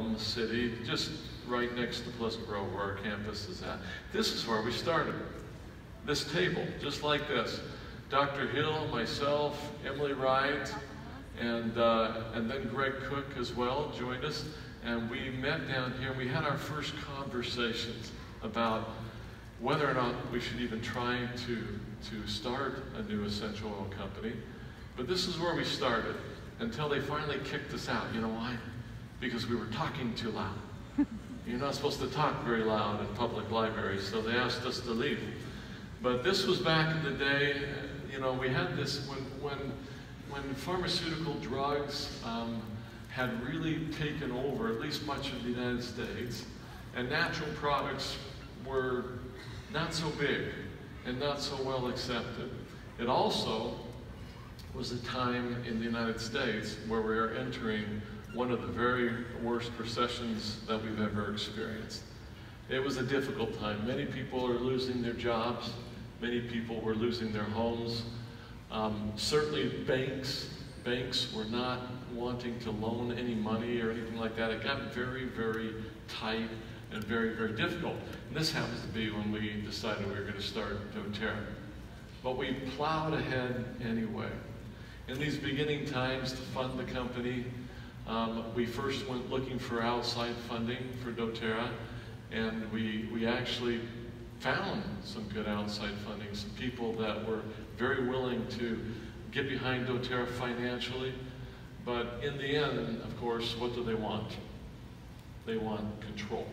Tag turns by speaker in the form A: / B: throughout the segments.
A: home city, just right next to Pleasant Grove where our campus is at. This is where we started. This table, just like this. Dr. Hill, myself, Emily Wright, and then Greg Cook as well joined us. And we met down here, and we had our first conversations about whether or not we should even try to start a new essential oil company. But this is where we started, until they finally kicked us out. You know why? Because we were talking too loud. You're not supposed to talk very loud in public libraries, so they asked us to leave. But this was back in the day, you know, we had this when pharmaceutical drugs had really taken over at least much of the United States, and natural products were not so big and not so well accepted. It also was a time in the United States where we are entering one of the very worst recessions that we've ever experienced. It was a difficult time. Many people are losing their jobs. Many people were losing their homes. Certainly banks were not wanting to loan any money or anything like that. It got very, very tight and very, very difficult. And this happens to be when we decided we were going to start doTerra. But we plowed ahead anyway. In these beginning times to fund the company, we first went looking for outside funding for doTerra, and we actually found some good outside funding, some people that were very willing to get behind doTerra financially. But in the end, of course, what do they want? They want control.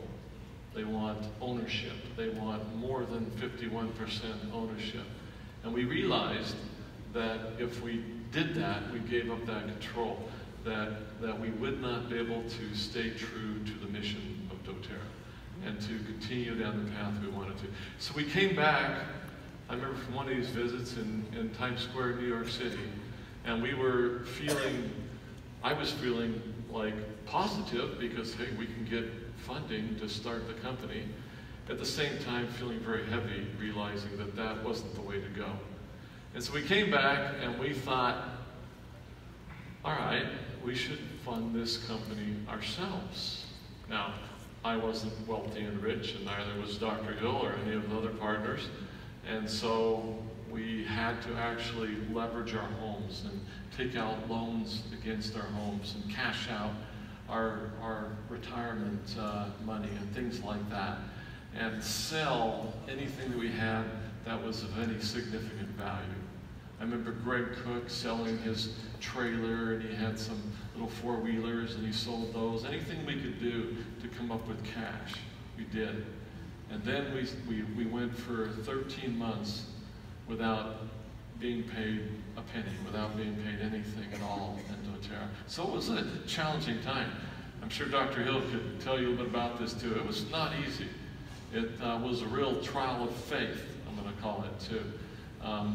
A: They want ownership. They want more than 51% ownership. And we realized that if we did that, we gave up that control, that we would not be able to stay true to the mission of doTerra and to continue down the path we wanted to. So we came back, I remember from one of these visits in Times Square, New York City, and we were feeling, I was feeling like positive because, hey, we can get funding to start the company. At the same time, feeling very heavy, realizing that that wasn't the way to go. And so we came back and we thought, all right, we should fund this company ourselves. Now, I wasn't wealthy and rich, and neither was Dr. Hill or any of the other partners. And so we had to actually leverage our homes and take out loans against our homes and cash out our retirement money and things like that, and sell anything that we had that was of any significant value. I remember Greg Cook selling his trailer, and he had some little four-wheelers, and he sold those. Anything we could do to come up with cash, we did. And then we went for 13 months without being paid a penny, without being paid anything at all in doTerra. So it was a challenging time. I'm sure Dr. Hill could tell you a little bit about this too. It was not easy. It was a real trial of faith, I'm going to call it too.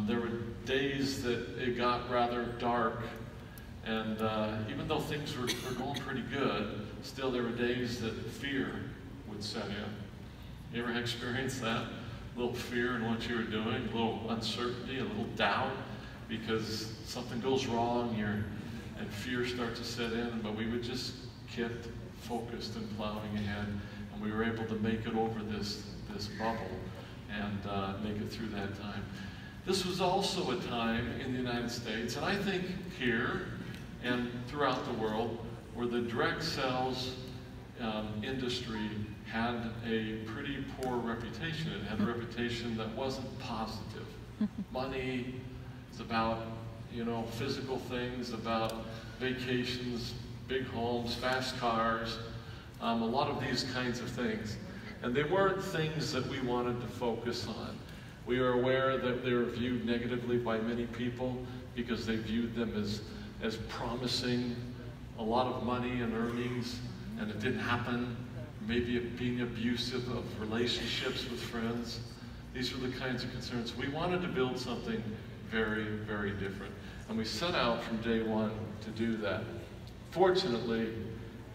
A: There were days that it got rather dark, and even though things were going pretty good, still there were days that fear would set in. You ever experienced that? A little fear in what you were doing, a little uncertainty, a little doubt, because something goes wrong and fear starts to set in, but we would just kept focused and plowing ahead, and we were able to make it over this bubble and make it through that time. This was also a time in the United States, and I think here and throughout the world, where the direct sales industry had a pretty poor reputation. It had a reputation that wasn't positive. Money is about, you know, physical things, about vacations, big homes, fast cars, a lot of these kinds of things. And they weren't things that we wanted to focus on. We are aware that they were viewed negatively by many people because they viewed them as promising a lot of money and earnings, and it didn't happen. Maybe being abusive of relationships with friends. These were the kinds of concerns. We wanted to build something very, very different. And we set out from day one to do that. Fortunately,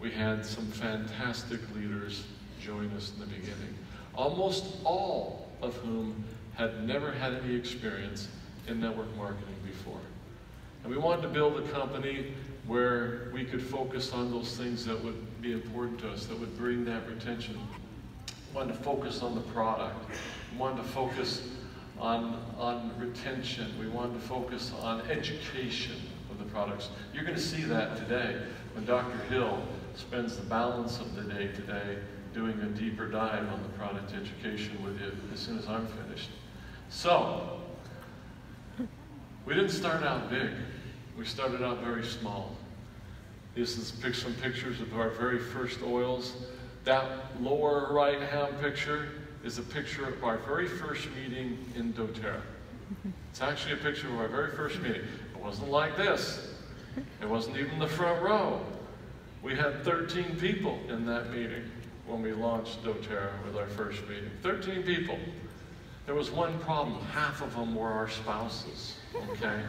A: we had some fantastic leaders join us in the beginning, almost all of whom had never had any experience in network marketing before. And we wanted to build a company where we could focus on those things that would be important to us, that would bring that retention. We wanted to focus on the product. We wanted to focus on retention. We wanted to focus on education of the products. You're going to see that today when Dr. Hill spends the balance of the day today doing a deeper dive on the product education with you as soon as I'm finished. So, we didn't start out big. We started out very small. This is some pictures of our very first oils. That lower right-hand picture is a picture of our very first meeting in doTerra. It's actually a picture of our very first meeting. It wasn't like this. It wasn't even the front row. We had 13 people in that meeting when we launched doTerra with our first meeting. 13 people. There was one problem. Half of them were our spouses, okay?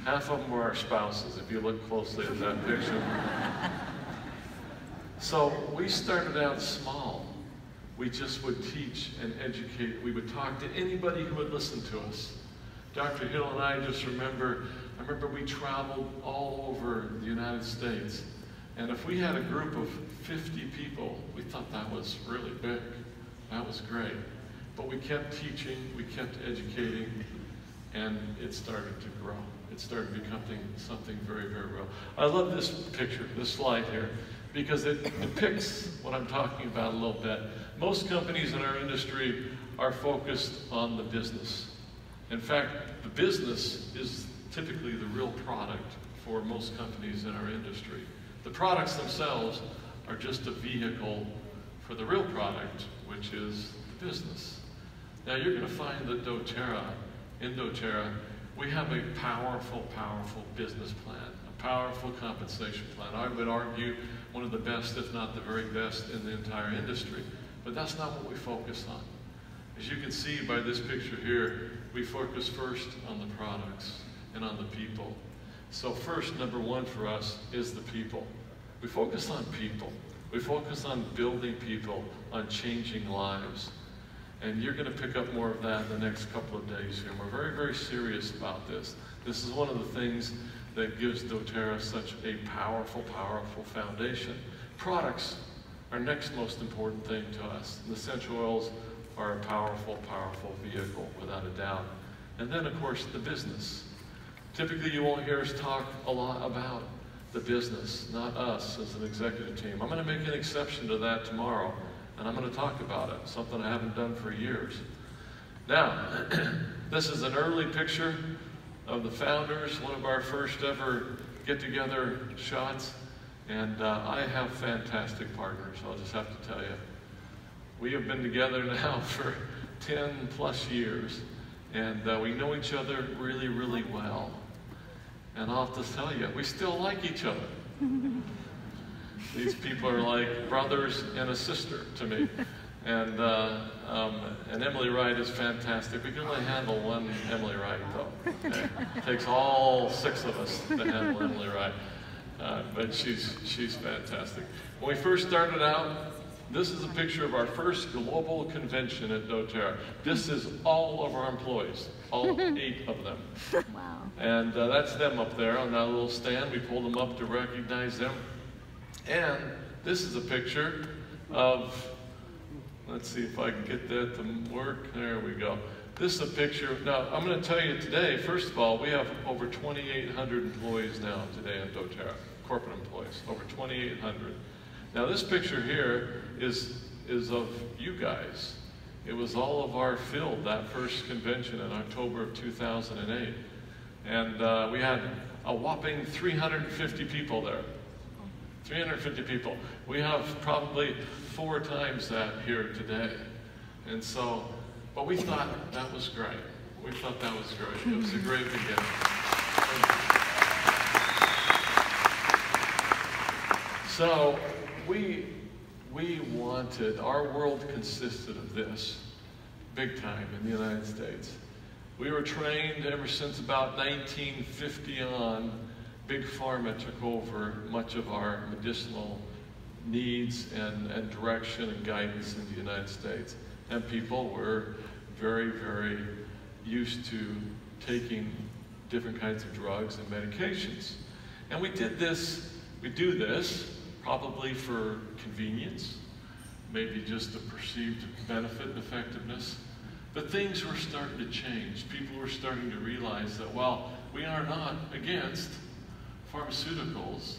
A: Half of them were our spouses, if you look closely at that picture. So we started out small. We just would teach and educate. We would talk to anybody who would listen to us. Dr. Hill and I just remember we traveled all over the United States. And if we had a group of 50 people, we thought that was really big. That was great. But we kept teaching, we kept educating, and it started to grow. It started becoming something very, very real. I love this picture, this slide here, because it depicts what I'm talking about a little bit. Most companies in our industry are focused on the business. In fact, the business is typically the real product for most companies in our industry. The products themselves are just a vehicle for the real product, which is the business. Now you're going to find that in doTerra, we have a powerful, powerful business plan, a powerful compensation plan. I would argue one of the best, if not the very best, in the entire industry. But that's not what we focus on. As you can see by this picture here, we focus first on the products and on the people. So first, number one for us is the people. We focus on people. We focus on building people, on changing lives. And you're going to pick up more of that in the next couple of days here. We're very, very serious about this. This is one of the things that gives doTerra such a powerful, powerful foundation. Products are next most important thing to us. And essential oils are a powerful, powerful vehicle, without a doubt. And then, of course, the business. Typically, you won't hear us talk a lot about the business, not us as an executive team. I'm going to make an exception to that tomorrow, and I'm going to talk about it, something I haven't done for years. Now, this is an early picture of the founders, one of our first ever get-together shots, and I have fantastic partners, I'll just have to tell you. We have been together now for 10 plus years, and we know each other really, really well. And I'll have to tell you, we still like each other. These people are like brothers and a sister to me. And Emily Wright is fantastic. We can only handle one Emily Wright, though. Okay? It takes all 6 of us to handle Emily Wright. But she's fantastic. When we first started out, this is a picture of our first global convention at doTerra. This is all of our employees, all 8 of them.
B: Wow.
A: And that's them up there on that little stand. We pulled them up to recognize them. And this is a picture of, let's see if I can get that to work. There we go. This is a picture. Now, I'm going to tell you today, first of all, we have over 2,800 employees now today in doTerra, corporate employees, over 2,800. Now, this picture here is of you guys. It was all of our field that first convention in October of 2008. And we had a whopping 350 people there. 350 people. We have probably 4 times that here today. And so, but we thought that was great. We thought that was great. It was a great beginning. So we wanted, our world consisted of this, big time in the United States. We were trained ever since about 1950 on. Big Pharma took over much of our medicinal needs and direction and guidance in the United States. And people were very, very used to taking different kinds of drugs and medications. And we do this probably for convenience, maybe just the perceived benefit and effectiveness. But things were starting to change. People were starting to realize that while we are not against pharmaceuticals,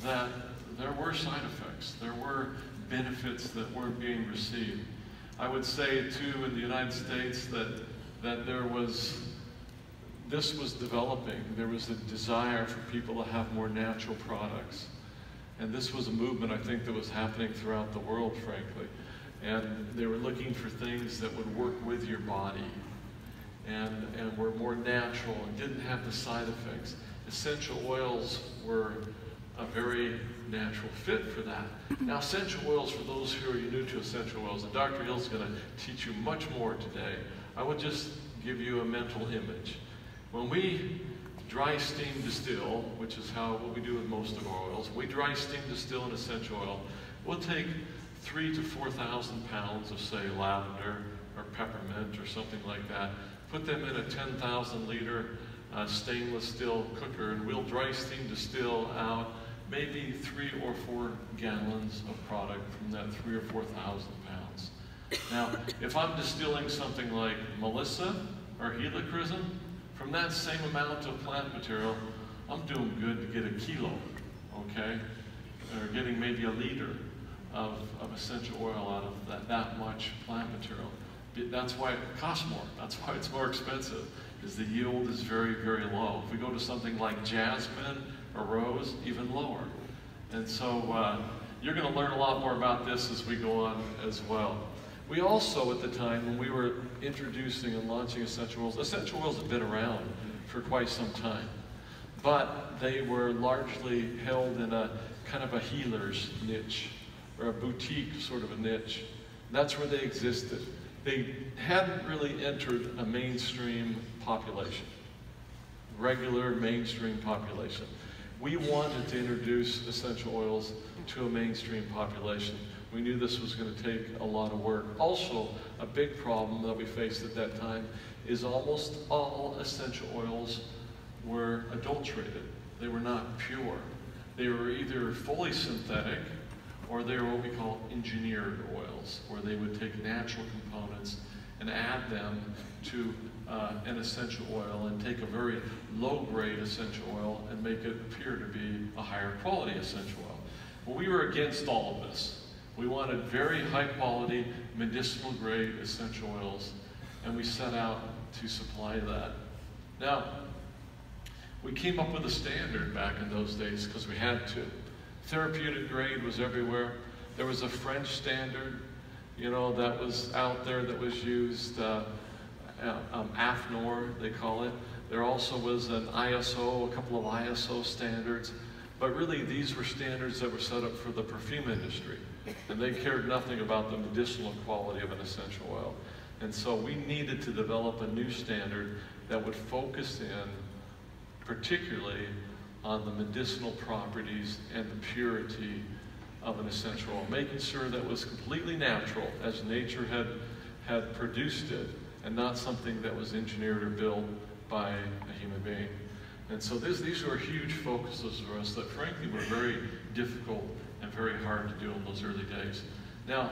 A: that there were side effects, there were benefits that weren't being received. I would say too in the United States that this was developing. There was a desire for people to have more natural products. And this was a movement, I think, that was happening throughout the world, frankly. And they were looking for things that would work with your body and were more natural and didn't have the side effects. Essential oils were a very natural fit for that. Now, essential oils, for those who are new to essential oils, and Dr. Hill's going to teach you much more today, I would just give you a mental image. When we dry steam distill, which is what we do with most of our oils, we dry steam distill an essential oil, we'll take 3,000 to 4,000 pounds of, say, lavender or peppermint or something like that, put them in a 10,000 liter stainless steel cooker, and we'll dry steam distill out maybe 3 or 4 gallons of product from that 3,000 or 4,000 pounds. Now, if I'm distilling something like Melissa or helichrysum, from that same amount of plant material, I'm doing good to get a kilo, okay? Or getting maybe a liter of essential oil out of that much plant material. That's why it costs more. That's why it's more expensive, is the yield is very, very low. If we go to something like jasmine or rose, even lower. And so you're going to learn a lot more about this as we go on as well. We also, at the time, when we were introducing and launching essential oils have been around for quite some time, but they were largely held in a kind of a healer's niche, or a boutique sort of a niche. That's where they existed. They hadn't really entered a mainstream population, regular mainstream population. We wanted to introduce essential oils to a mainstream population. We knew this was going to take a lot of work. Also, a big problem that we faced at that time is almost all essential oils were adulterated. They were not pure. They were either fully synthetic, or they were what we call engineered oils, where they would take natural components and add them to an essential oil and take a very low-grade essential oil and make it appear to be a higher quality essential oil. Well, we were against all of this. We wanted very high-quality, medicinal-grade essential oils, and we set out to supply that. Now, we came up with a standard back in those days because we had to. Therapeutic grade was everywhere. There was a French standard, that was out there that was used, AFNOR, they call it. There also was an ISO, a couple of ISO standards, but really these were standards that were set up for the perfume industry, and they cared nothing about the medicinal quality of an essential oil. And so we needed to develop a new standard that would focus in particularly on the medicinal properties and the purity of an essential oil, making sure that it was completely natural as nature had produced it, and not something that was engineered or built by a human being. And so these were huge focuses for us that frankly were very difficult and very hard to do in those early days. Now,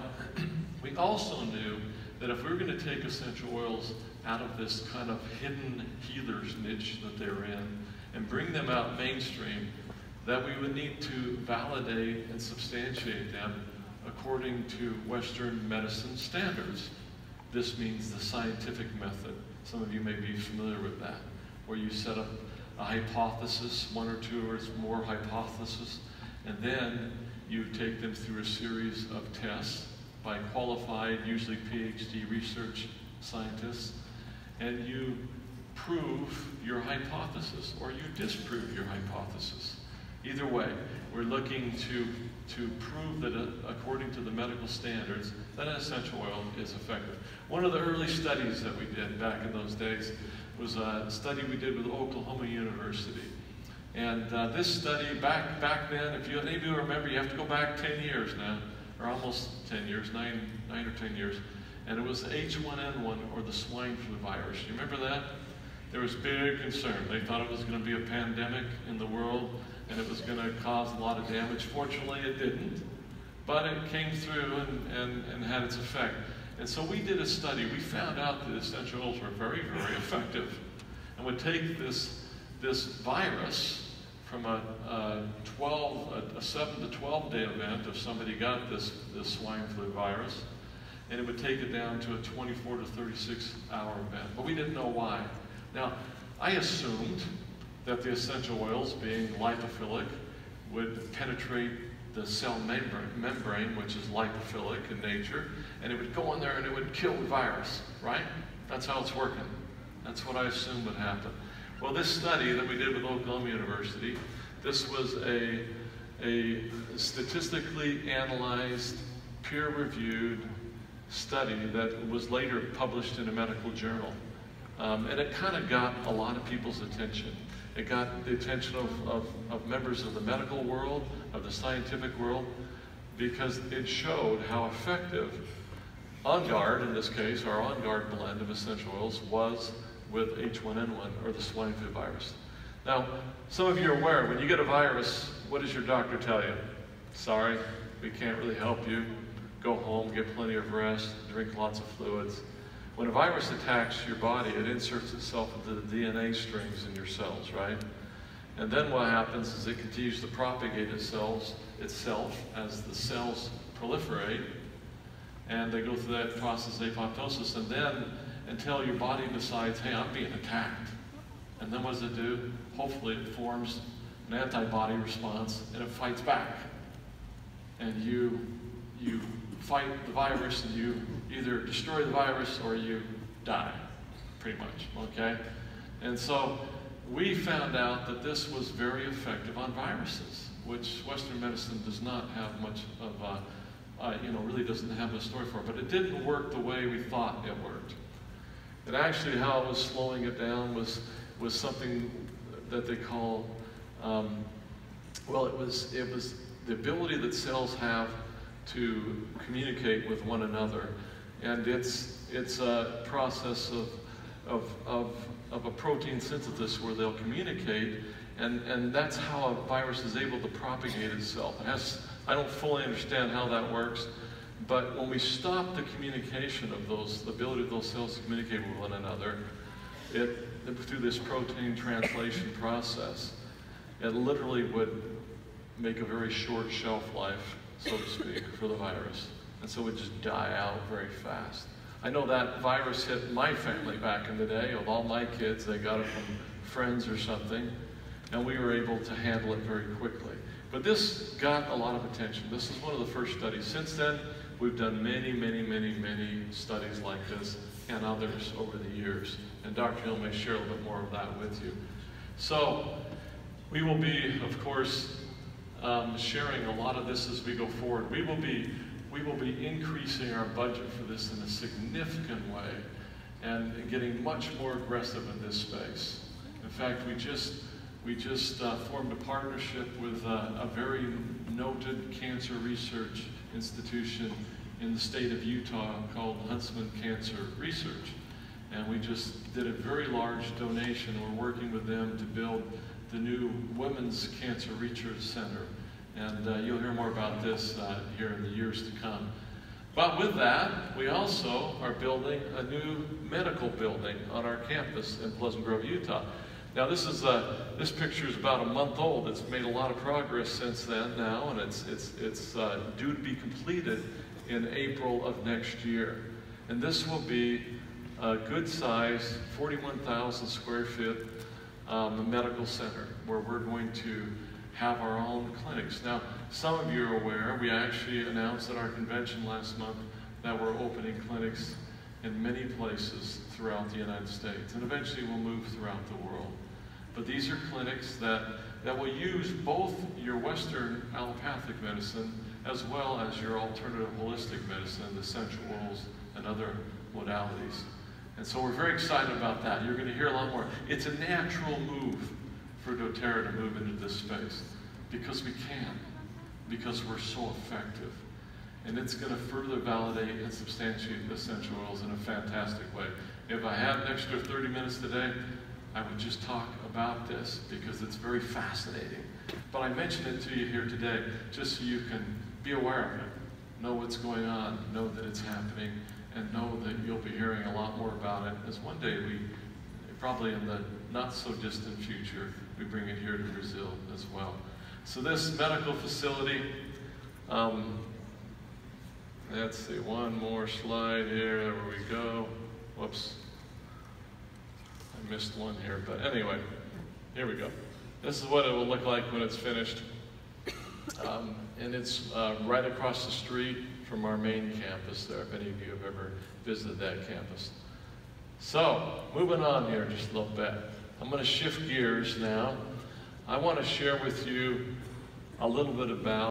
A: we also knew that if we were going to take essential oils out of this kind of hidden healer's niche that they were in and bring them out mainstream, that we would need to validate and substantiate them according to Western medicine standards. This means the scientific method. Some of you may be familiar with that, where you set up a hypothesis, 1 or 2 or more hypotheses, and then you take them through a series of tests by qualified, usually PhD research scientists, and you prove your hypothesis or you disprove your hypothesis. Either way, we're looking to prove that according to the medical standards, that an essential oil is effective. One of the early studies that we did back in those days was a study we did with Oklahoma University. And this study, back then, if any of you remember, you have to go back 10 years now, or almost 10 years, 9 or 10 years. And it was the H1N1, or the swine flu virus. You remember that? There was big concern. They thought it was going to be a pandemic in the world. and it was going to cause a lot of damage. Fortunately, it didn't, but it came through and had its effect. And so we did a study. We found out that essential oils were very, very effective, and would take this virus from a 7 to 12 day event if somebody got this swine flu virus, and it would take it down to a 24 to 36 hour event. But we didn't know why. Now, I assumed that the essential oils, being lipophilic, would penetrate the cell membrane, which is lipophilic in nature, and it would go in there and it would kill the virus, right? That's how it's working. That's what I assumed would happen. Well, this study that we did with Oklahoma University, this was a statistically analyzed, peer-reviewed study that was later published in a medical journal. And it kind of got a lot of people's attention. It got the attention of members of the medical world, of the scientific world, because it showed how effective On Guard, in this case, our On Guard blend of essential oils, was with H1N1, or the swine flu virus. Now, some of you are aware, when you get a virus, what does your doctor tell you? Sorry, we can't really help you. Go home, get plenty of rest, drink lots of fluids. When a virus attacks your body, it inserts itself into the DNA strings in your cells, right? And then what happens is it continues to propagate itself as the cells proliferate, and they go through that process of apoptosis, and then until your body decides, hey, I'm being attacked. And then what does it do? Hopefully it forms an antibody response and it fights back. And you fight the virus, and you either destroy the virus or you die, pretty much, okay? And so we found out that this was very effective on viruses, which Western medicine does not have much of really doesn't have a story for, but it didn't work the way we thought it worked. And actually how it was slowing it down was something that they call, it was the ability that cells have to communicate with one another. And it's a process of a protein synthesis where they'll communicate, and that's how a virus is able to propagate itself. I don't fully understand how that works, but when we stop the communication of the ability of those cells to communicate with one another, through this protein translation process, it literally would make a very short shelf life, so to speak, for the virus. And so it would just die out very fast. I know that virus hit my family back in the day. With all my kids, they got it from friends or something, and we were able to handle it very quickly. But this got a lot of attention. This is one of the first studies. Since then, we've done many, many, many, many studies like this and others over the years. And Dr. Hill may share a little bit more of that with you. So we will be, of course, sharing a lot of this as we go forward. We will be increasing our budget for this in a significant way and getting much more aggressive in this space. In fact, we just formed a partnership with a very noted cancer research institution in the state of Utah called Huntsman Cancer Research. And we just did a very large donation. We're working with them to build the new Women's Cancer Research Center. And you'll hear more about this here in the years to come. But with that, we also are building a new medical building on our campus in Pleasant Grove, Utah. Now this picture is about a month old. It's made a lot of progress since then now, and it's due to be completed in April of next year. And this will be a good size, 41,000 square foot medical center where we're going to have our own clinics. Now, some of you are aware, we actually announced at our convention last month that we're opening clinics in many places throughout the United States, and eventually we'll move throughout the world. But these are clinics that will use both your Western allopathic medicine as well as your alternative holistic medicine, the essential oils and other modalities. And so we're very excited about that. You're going to hear a lot more. It's a natural move for doTerra to move into this space because we can, because we're so effective. And it's going to further validate and substantiate the essential oils in a fantastic way. If I had an extra 30 minutes today, I would just talk about this because it's very fascinating. But I mention it to you here today just so you can be aware of it, know what's going on, know that it's happening, and know that you'll be hearing a lot more about it as one day we, probably in the not so distant future, we bring it here to Brazil as well. So this medical facility, let's see, one more slide here, there we go. Whoops, I missed one here, but anyway, here we go. This is what it will look like when it's finished. And it's right across the street from our main campus there, if any of you have ever visited that campus. So, moving on here just a little bit. I'm going to shift gears now. I want to share with you a little bit about